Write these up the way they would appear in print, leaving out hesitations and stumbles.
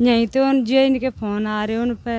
यहीं तो जे इनके फ़ोन आ रहे उन पे,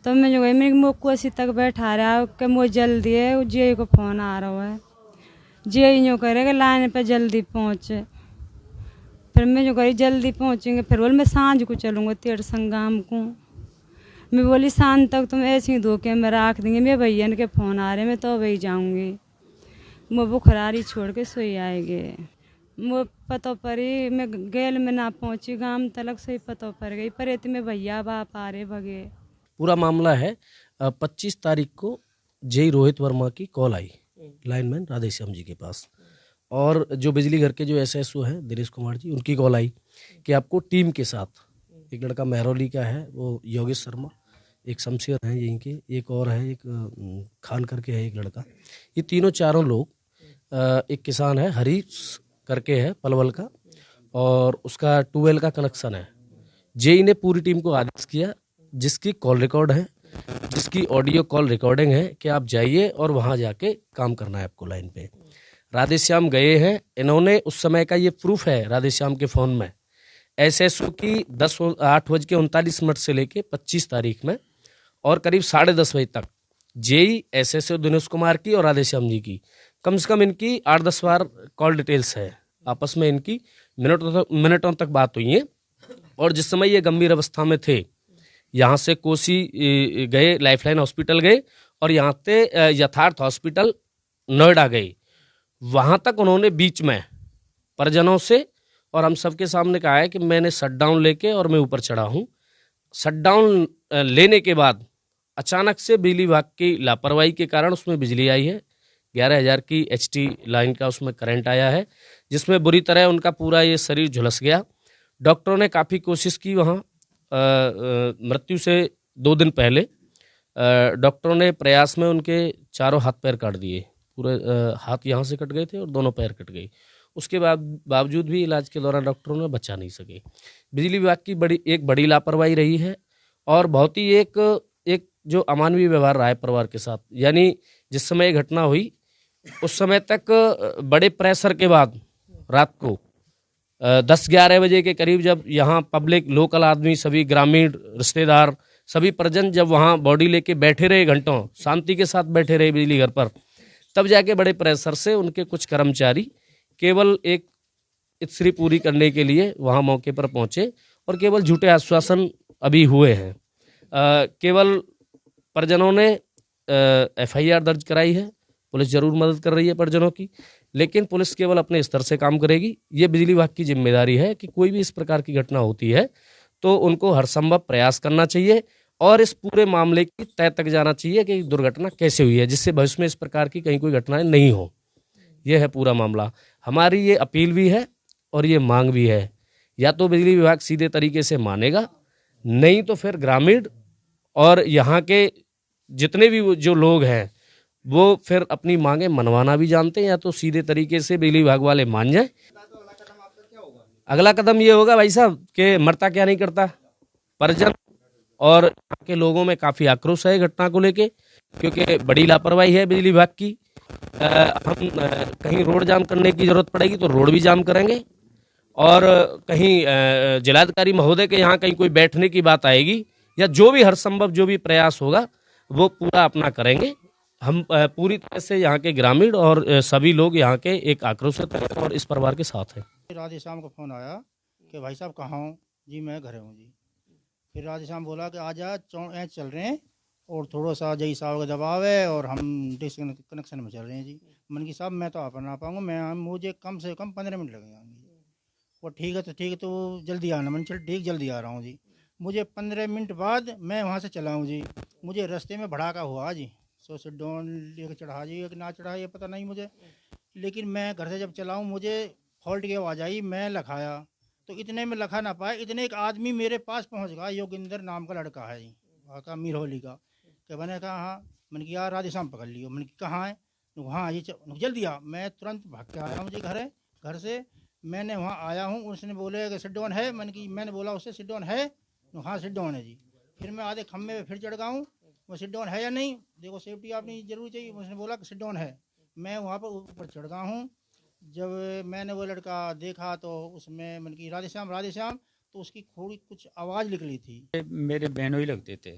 तो मैं जो गई मेरे मुँह कुर्सी तक बैठा रहा कि मुझे जल्दी है जे को फ़ोन आ रहा है, जे यूँ करेगा लाइन पे जल्दी पहुँचे। फिर मैं जो करी जल्दी पहुँचेंगे, फिर बोल मैं सांझ को चलूँगा तेरे संगाम को। मैं बोली शाम तक तुम ऐसे ही धोखे में रख देंगे, मेरे भैया के फ़ोन आ रहे मैं तो वही जाऊँगी। वो बुखरारी छोड़ के सोई आएंगे। वो पतो परी मैं गेल में ना पहुँची, गांव तलक से ही पतो पड़ गई, पर इतने भैया बाप आ रहे भगे। पूरा मामला है 25 तारीख को जेई रोहित वर्मा की कॉल आई लाइनमैन राधेश्याम जी के पास, और जो बिजली घर के जो एसएसओ हैं दिनेश कुमार जी, उनकी कॉल आई कि आपको टीम के साथ, एक लड़का महरौली का है वो योगेश शर्मा, एक शमशेर है यहीं के, एक और है एक खान करके है एक लड़का, ये तीनों चारों लोग, एक किसान है हरीश करके है पलवल का, और उसका ट्यूबवेल का कनेक्शन है। जेई ने पूरी टीम को आदेश किया, जिसकी कॉल रिकॉर्ड है, जिसकी ऑडियो कॉल रिकॉर्डिंग है, कि आप जाइए और वहां जाके काम करना है आपको लाइन पे। राधेश्याम गए हैं, इन्होंने उस समय का ये प्रूफ है राधेश्याम के फोन में, एसएसओ की 8:39 से लेके 25 तारीख में और करीब 10:30 बजे तक जेई एसएसओ दिनेश कुमार की और राधेश्याम जी की कम से कम इनकी 8-10 बार कॉल डिटेल्स है, आपस में इनकी मिनटों तक बात हुई है। और जिस समय ये गंभीर अवस्था में थे, यहाँ से कोसी गए, लाइफलाइन हॉस्पिटल गए, और यहाँ से यथार्थ हॉस्पिटल नोएडा गए। वहां तक उन्होंने बीच में परिजनों से और हम सबके सामने कहा है कि मैंने शटडाउन लेके और मैं ऊपर चढ़ा हूं। शटडाउन लेने के बाद अचानक से बिजली विभाग की लापरवाही के कारण उसमें बिजली आई है, 11,000 की एचटी लाइन का उसमें करंट आया है, जिसमें बुरी तरह उनका पूरा ये शरीर झुलस गया। डॉक्टरों ने काफ़ी कोशिश की वहाँ, मृत्यु से 2 दिन पहले डॉक्टरों ने प्रयास में उनके चारों हाथ पैर काट दिए, पूरे हाथ यहाँ से कट गए थे और दोनों पैर कट गए। उसके बावजूद भी इलाज के दौरान डॉक्टरों ने बचा नहीं सके। बिजली विभाग की बड़ी लापरवाही रही है, और बहुत ही एक जो अमानवीय व्यवहार रहा है परिवार के साथ। यानी जिस समय ये घटना हुई उस समय तक बड़े प्रेशर के बाद रात को 10-11 बजे के करीब, जब यहाँ पब्लिक, लोकल आदमी, सभी ग्रामीण रिश्तेदार, सभी परिजन जब वहाँ बॉडी लेके बैठे रहे, घंटों शांति के साथ बैठे रहे बिजली घर पर, तब जाके बड़े प्रेशर से उनके कुछ कर्मचारी केवल एक इत्सरी पूरी करने के लिए वहाँ मौके पर पहुंचे, और केवल झूठे आश्वासन अभी हुए हैं। केवल परिजनों ने एफआईआर दर्ज कराई है, पुलिस जरूर मदद कर रही है परिजनों की, लेकिन पुलिस केवल अपने स्तर से काम करेगी। ये बिजली विभाग की जिम्मेदारी है कि कोई भी इस प्रकार की घटना होती है तो उनको हर संभव प्रयास करना चाहिए, और इस पूरे मामले की तह तक जाना चाहिए कि दुर्घटना कैसे हुई है, जिससे भविष्य में इस प्रकार की कहीं कोई घटनाएं नहीं हो। यह है पूरा मामला। हमारी ये अपील भी है और ये मांग भी है, या तो बिजली विभाग सीधे तरीके से मानेगा, नहीं तो फिर ग्रामीण और यहाँ के जितने भी जो लोग हैं वो फिर अपनी मांगे मनवाना भी जानते हैं, या तो सीधे तरीके से बिजली विभाग वाले मान जाए। अगला कदम ये होगा भाई साहब कि मरता क्या नहीं करता, परिजन और यहाँ के लोगों में काफी आक्रोश है घटना को लेके, क्योंकि बड़ी लापरवाही है बिजली विभाग की। हम कहीं रोड जाम करने की जरूरत पड़ेगी तो रोड भी जाम करेंगे, और कहीं जिलाधिकारी महोदय के यहाँ कहीं कोई बैठने की बात आएगी, या जो भी हर संभव जो भी प्रयास होगा वो पूरा अपना करेंगे। हम पूरी तरह से यहाँ के ग्रामीण और सभी लोग यहाँ के एक आक्रोशित हैं और इस परिवार के साथ हैं। राधे श्याम का फ़ोन आया कि भाई साहब कहाँ हो जी, मैं घर हूँ जी। फिर राधे श्याम बोला कि आजा ऐच चल रहे हैं, और थोड़ा सा जई साहब का दबाव है और हम कनेक्शन में चल रहे हैं जी। मन की साहब मैं तो आ ना पाऊँगा, मुझे कम से कम 15 मिनट लगेंगे। वो ठीक है तो जल्दी आना। मैंने चल ठीक जल्दी आ रहा हूँ जी। मुझे 15 मिनट बाद मैं वहाँ से चला हूँ जी। मुझे रास्ते में भड़ाका हुआ जी, सो डॉन लेकर चढ़ा जी कि ना चढ़ा ये पता नहीं मुझे, लेकिन मैं घर से जब चलाऊँ मुझे फॉल्ट की आवाज़ आई, मैं लखाया तो इतने में लखा ना पाए, इतने एक आदमी मेरे पास पहुंच गया, योगिंदर नाम का लड़का है जी, वहाँ का मीरहोली का। क्या मैंने कहा हाँ, मैंने कहा यार राधे श्याम पकड़ लियो। मैंने कहा कहाँ है, वहाँ ये जल्दी आ। मैं तुरंत भाग के आया हूँ जी घर से मैंने वहाँ आया हूँ। उसने बोले कि सिट डाउन है, मैंने बोला उससे सिट डाउन है, हाँ सिट डाउन है जी। फिर मैं आधे खम्भे पे फिर चढ़ गया हूँ, वो सिट डाउन है या नहीं, देखो सेफ्टी आपने जरूर चाहिए। उसने बोला कि सिट डाउन है, मैं वहाँ पर ऊपर चढ़ गया हूँ। जब मैंने वो लड़का देखा तो उसमें मैंने कि राधे श्याम, तो तो उसकी थोड़ी कुछ आवाज़ निकली थी। मेरे बहनों ही लगते थे,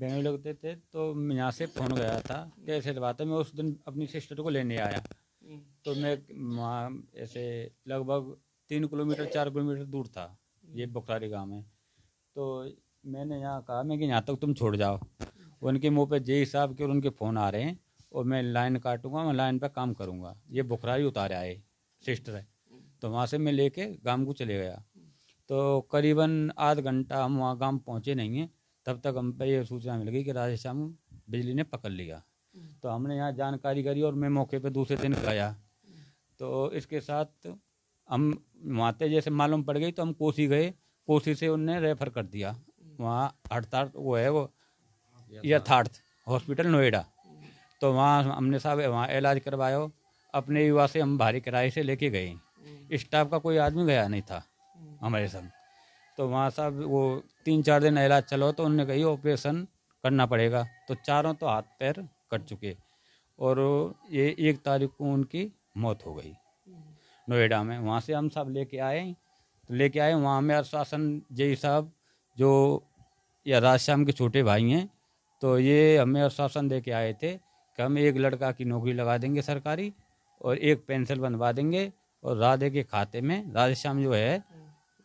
बहनों ही लगते थे। तो यहाँ से फ़ोन गया था कि ऐसे बात है, मैं उस दिन अपनी सिस्टर को लेने आया। तो मैं वहाँ ऐसे लगभग 3 किलोमीटर 4 किलोमीटर दूर था, ये बुखारी गांव में। तो मैंने यहाँ कहा मैं कि यहाँ तक तुम छोड़ जाओ। उनके मुंह पे जय साहब के और उनके फ़ोन आ रहे हैं और मैं लाइन काटूंगा, मैं लाइन पे काम करूंगा। ये बुखरारी उतारे आए सिस्टर है। तो वहाँ से मैं लेके गांव को चले गया। तो करीबन आध घंटा हम वहाँ गांव पहुँचे नहीं हैं, तब तक हम पे ये सूचना मिल गई कि राधेश्याम बिजली ने पकड़ लिया। तो हमने यहाँ जानकारी करी और मैं मौके पे दूसरे दिन गया। तो इसके साथ हम वहाँ पे जैसे मालूम पड़ गई तो हम कोसी गए, कोसी से उनने रेफर कर दिया वहाँ हड़ताल वो है वो यथार्थ हॉस्पिटल नोएडा। तो वहाँ हमने साहब वहाँ इलाज करवाया। अपने युवा से हम भारी किराए से लेके गए, स्टाफ का कोई आदमी गया नहीं था हमारे संग। तो वहाँ साहब वो 3-4 दिन इलाज चलो तो उन्होंने कही ऑपरेशन करना पड़ेगा। तो चारों तो हाथ पैर कट चुके और ये 1 तारीख को उनकी मौत हो गई नोएडा में। वहाँ से हम सब लेके आए, तो लेके आए वहाँ में आश्वासन जय साहब जो या राधेश्याम के छोटे भाई हैं, तो ये हमें आश्वासन दे के आए थे कि हम एक लड़का की नौकरी लगा देंगे सरकारी और एक पेंशन बनवा देंगे और राधे के खाते में, राधेश्याम जो है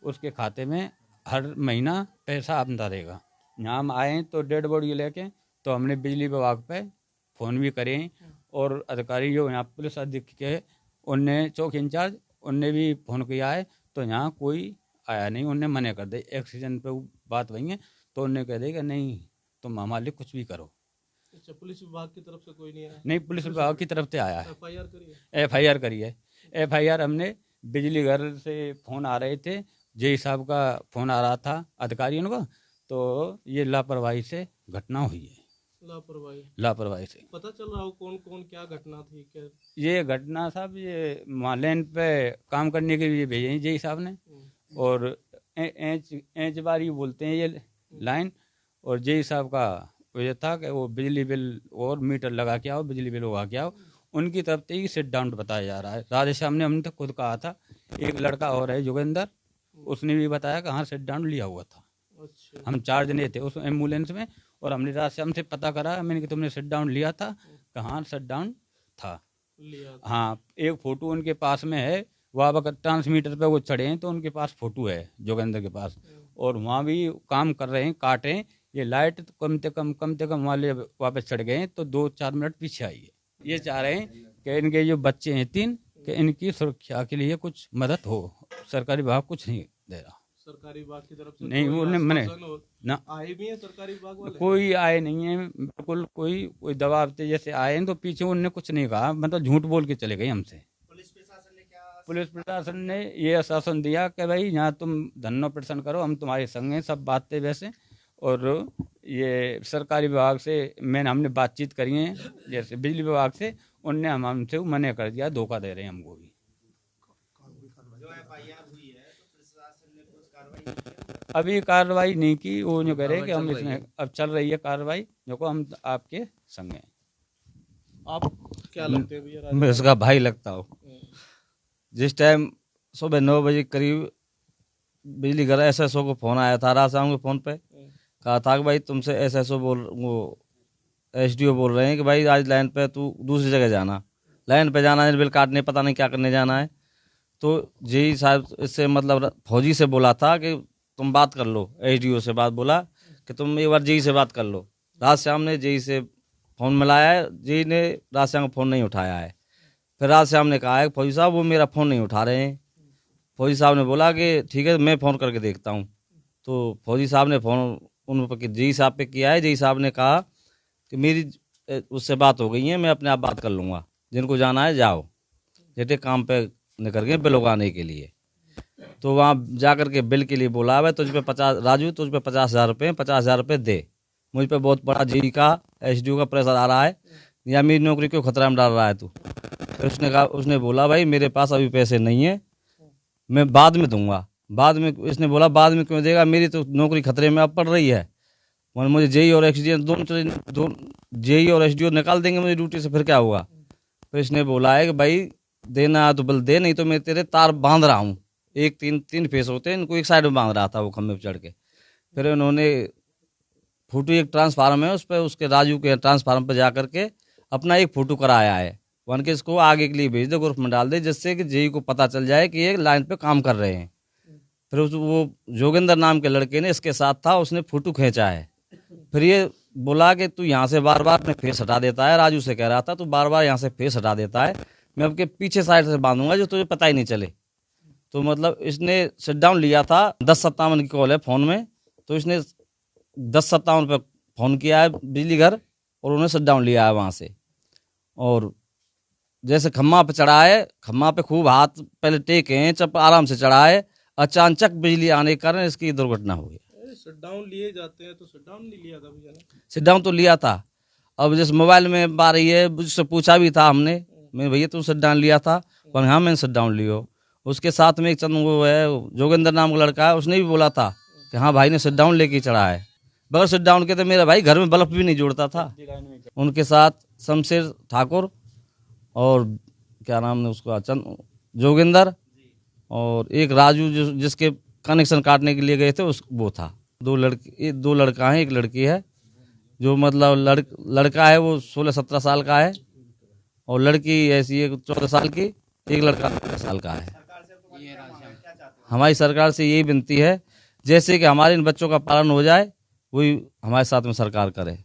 उसके खाते में हर महीना पैसा आता रहेगा। यहाँ हम आए तो डेड बॉडी लेके तो हमने बिजली विभाग पे फ़ोन भी करे और अधिकारी जो यहाँ पुलिस अधीक्षक है उनने चौकी इंचार्ज उनने भी फ़ोन किया है। तो यहाँ कोई आया नहीं, उनने मना कर दे। एक्सीडेंट पे बात वही है तो उनने कह दे कि नहीं तुम हमारे लिए कुछ भी करो। अच्छा, पुलिस विभाग की तरफ से कोई नहीं आया? नहीं, पुलिस विभाग की तरफ से आया है। एफआईआर करी है? एफआईआर करी है। एफआईआर हमने बिजली घर से फ़ोन आ रहे थे, जय साहब का फ़ोन आ रहा था अधिकारियों का। तो ये लापरवाही से घटना हुई है, लापरवाही से। पता चल रहा हो कौन कौन क्या घटना थी क्या? ये घटना साहब ये वहाँ लैंड पे काम करने के लिए भेजे हैं जय साहब ने और एंच बारी बोलते हैं ये लाइन। और जय साहब का ये था कि वो बिजली बिल और मीटर लगा के आओ, बिजली बिल लगा के आओ। उनकी तरफ से ही सेट डाउन बताया जा रहा है। राधेश्याम ने हमने तो खुद कहा था, एक लड़का और है जोगिंदर, उसने भी बताया कि हाँ सेट डाउन लिया हुआ था। अच्छा, हम 4 जने थे उस एम्बुलेंस में और हमने राधेश्याम से पता करा, मैंने कि तुमने सेट डाउन लिया था? कहाँ सेट डाउन था। लिया था। हाँ, एक फ़ोटो उनके पास में है, वहाँ अगर ट्रांसमीटर पे वो चढ़े हैं तो उनके पास फ़ोटो है जोगिंदर के पास। और वहाँ भी काम कर रहे हैं, काट रहे हैं। ये लाइट तो कम से कम वाले वापस चढ़ गए हैं तो 2-4 मिनट पीछे आई है। ये चाह रहे हैं कि इनके जो बच्चे हैं 3 कि इनकी सुरक्षा के लिए कुछ मदद हो। सरकारी विभाग कुछ नहीं दे रहा। सरकारी विभाग की तरफ से नहीं, कोई उन्हें मैंने आश्वासन और ना आए भी हैं सरकारी विभाग वाले? कोई आए नहीं है, बिल्कुल कोई दबाव से जैसे आए हैं तो पीछे उनने कुछ नहीं कहा, मतलब झूठ बोल के चले गए हमसे। पुलिस प्रशासन ने ये आश्वासन दिया कि भाई यहाँ तुम धरना प्रदर्शन करो, हम तुम्हारे संग हैं, सब बातें वैसे। और ये सरकारी विभाग से हमने बातचीत करी है, जैसे बिजली विभाग से, उनने हमसे मना कर दिया, धोखा दे रहे हैं हमको भी। अभी कार्रवाई नहीं की, वो जो कह रहे हैं कि हम इसमें अब चल रही है कार्रवाई, जो को हम आपके संग हैं। आप क्या लगते हैं भैया? मैं उसका भाई लगता हूँ। जिस टाइम सुबह 9 बजे करीब बिजली घर SSO को फोन आया था, राधेश्याम के फोन पे कहा था कि भाई तुमसे SSO वो SDO बोल रहे हैं कि भाई आज लाइन पे तू दूसरी जगह जाना, लाइन पे जाना है, बिल काटने पता नहीं क्या करने जाना है। तो जी साहब इससे मतलब फौजी से बोला था कि तुम बात कर लो, SDO से बात बोला कि तुम एक बार जी से बात कर लो। राधेश्याम ने जी से फ़ोन मिलाया है, जी ने राधेश्याम का फ़ोन नहीं उठाया है। फिर राधेश्याम ने कहा है फौजी साहब वो मेरा फ़ोन नहीं उठा रहे हैं। फौजी साहब ने बोला कि ठीक है मैं फ़ोन करके देखता हूँ। तो फौजी साहब ने फ़ोन उन पर जी साहब पे किया है। जी साहब ने कहा कि मेरी उससे बात हो गई है, मैं अपने आप बात कर लूँगा, जिनको जाना है जाओ, जेठे काम पे निकल गए बिल उगाने के लिए। तो वहाँ जा कर के बिल के लिए बोला है, तुझ पे 50 राजू तुझ पे 50,000 रुपये 50,000 रुपये दे। मुझ पे बहुत बड़ा जी का SDO का प्रेशर आ रहा है, या मेरी नौकरी क्यों खतरा में डाल रहा है तू। तो उसने कहा, उसने बोला भाई मेरे पास अभी पैसे नहीं है, मैं बाद में दूंगा। बाद में इसने बोला बाद में क्यों देगा, मेरी तो नौकरी खतरे में अब पड़ रही है। मुझे जेई और SDO दोनों जेई और SDO निकाल देंगे मुझे ड्यूटी से, फिर क्या होगा। तो इसने बोला है कि भाई देना तो बिल दे, नहीं तो मैं तेरे तार बांध रहा हूँ, एक तीन फेस होते हैं, इनको एक साइड में बांध रहा था वो खम्भे पर चढ़ के। फिर उन्होंने फोटो, एक ट्रांसफार्मर है उस पर, उसके राजू के ट्रांसफार्मर पर जा करके अपना एक फोटो कराया है, वन के इसको आगे के लिए भेज दे, ग्रुप में डाल दे, जिससे कि जेई को पता चल जाए कि ये लाइन पे काम कर रहे हैं। फिर वो जोगिंदर नाम के लड़के ने इसके साथ था, उसने फोटो खींचा है। फिर ये बोला कि तू यहाँ से बार बार अपने फेस हटा देता है, राजू से कह रहा था तू बार बार यहाँ से फेस हटा देता है, मैं आपके पीछे साइड से बांधूंगा जो तुझे पता ही नहीं चले। तो मतलब इसने शट डाउन लिया था, 10:57 की कॉल है फ़ोन में, तो इसने 10:57 पर फ़ोन किया है बिजली घर और उन्होंने शट डाउन लिया है वहाँ से। और जैसे खम्मा पे चढ़ा है, खम्मा पे खूब हाथ पहले टेके हैं, चप आराम से चढ़ा है, अचानक बिजली आने के कारण इसकी दुर्घटना हो गई। शट डाउन लिए जाते हैं तो शट डाउन नहीं लिया था भैया ने? शट डाउन तो लिया था। अब जैसे मोबाइल में आ रही है, मुझसे पूछा भी था हमने, मैं भैया तुम शट डाउन लिया था? पर हाँ मैंने शट डाउन लियो। उसके साथ में एक चंद वो है जोगिंदर नाम का लड़का है, उसने भी बोला था कि हाँ भाई ने शट डाउन लेके चढ़ा है। बगैर शट डाउन के तो मेरा भाई घर में बल्ब भी नहीं जोड़ता था। उनके साथ शमशेर ठाकुर और क्या नाम है उसका, जोगिंदर और एक राजू जिसके कनेक्शन काटने के लिए गए थे वो था। दो लड़का है, एक लड़की है। जो मतलब लड़का है वो 16-17 साल का है और लड़की ऐसी है 14 साल की, एक लड़का 15 साल का है। हमारी सरकार से यही विनती है जैसे कि हमारे इन बच्चों का पालन हो जाए, वही हमारे साथ में सरकार करे।